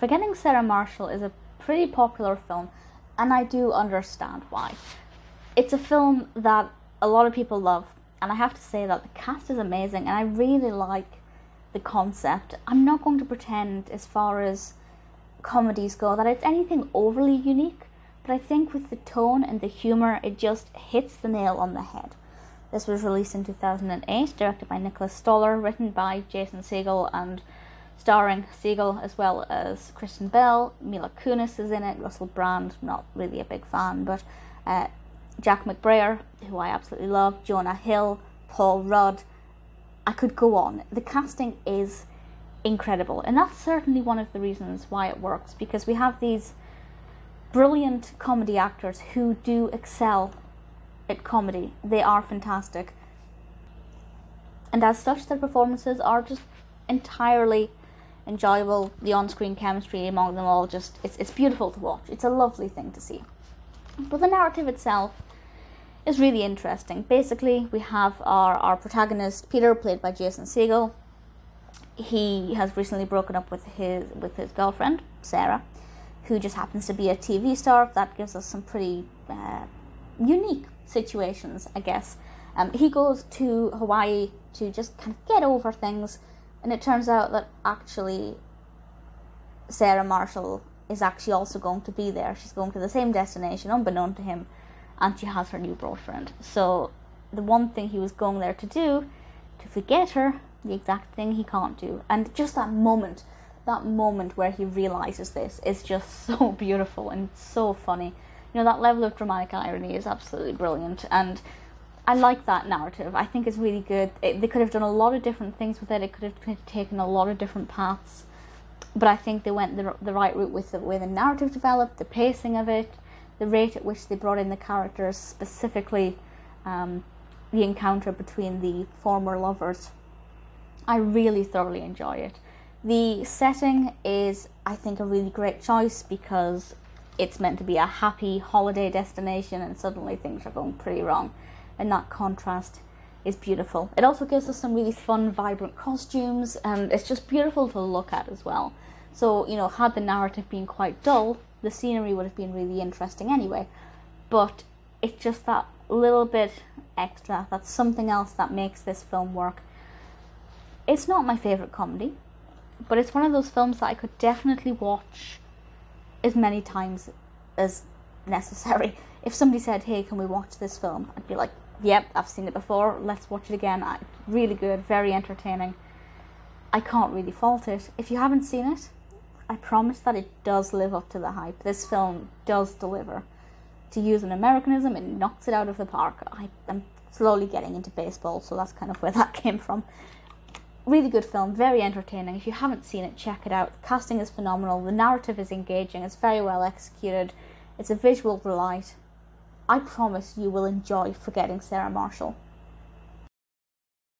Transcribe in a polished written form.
Forgetting Sarah Marshall is a pretty popular film, and I do understand why. It's a film that a lot of people love, and I have to say that the cast is amazing, and I really like the concept. I'm not going to pretend, as far as comedies go, that it's anything overly unique, but I think with the tone and the humour, it just hits the nail on the head. This was released in 2008, directed by Nicholas Stoller, written by Jason Segel, and starring Segel as well as Kristen Bell. Mila Kunis is in it, Russell Brand, not really a big fan, but Jack McBrayer, who I absolutely love, Jonah Hill, Paul Rudd. I could go on. The casting is incredible, and that's certainly one of the reasons why it works, because we have these brilliant comedy actors who do excel at comedy. They are fantastic, and as such their performances are just entirely enjoyable. The on-screen chemistry among them all, just it's beautiful to watch. It's a lovely thing to see. But the narrative itself is really interesting. Basically, we have our protagonist Peter, played by Jason Segel. He has recently broken up with his girlfriend Sarah, who just happens to be a TV star. That gives us some pretty unique situations, I guess. He goes to Hawaii to just kind of get over things, and it turns out that actually Sarah Marshall is actually also going to be there. She's going to the same destination, unbeknown to him, and she has her new boyfriend. So the one thing he was going there to do, to forget her, the exact thing he can't do. And just that moment where he realizes this is just so beautiful and so funny. You know, that level of dramatic irony is absolutely brilliant, and I like that narrative. I think it's really good. They could have done a lot of different things with it. It could have taken a lot of different paths, but I think they went the right route with the way the narrative developed, the pacing of it, the rate at which they brought in the characters, specifically the encounter between the former lovers. I really thoroughly enjoy it. The setting is, I think, a really great choice, because it's meant to be a happy holiday destination, and suddenly things are going pretty wrong, and that contrast is beautiful. It also gives us some really fun, vibrant costumes, and it's just beautiful to look at as well. So, you know, had the narrative been quite dull, the scenery would have been really interesting anyway, but it's just that little bit extra, that's something else that makes this film work. It's not my favourite comedy, but it's one of those films that I could definitely watch as many times as necessary. If somebody said, hey, can we watch this film? I'd be like, yep, I've seen it before, let's watch it again. Really good, very entertaining. I can't really fault it. If you haven't seen it, I promise that it does live up to the hype. This film does deliver. To use an Americanism, it knocks it out of the park. I'm slowly getting into baseball, so that's kind of where that came from. Really good film, very entertaining. If you haven't seen it, check it out. The casting is phenomenal, the narrative is engaging, it's very well executed, it's a visual delight. I promise you will enjoy Forgetting Sarah Marshall.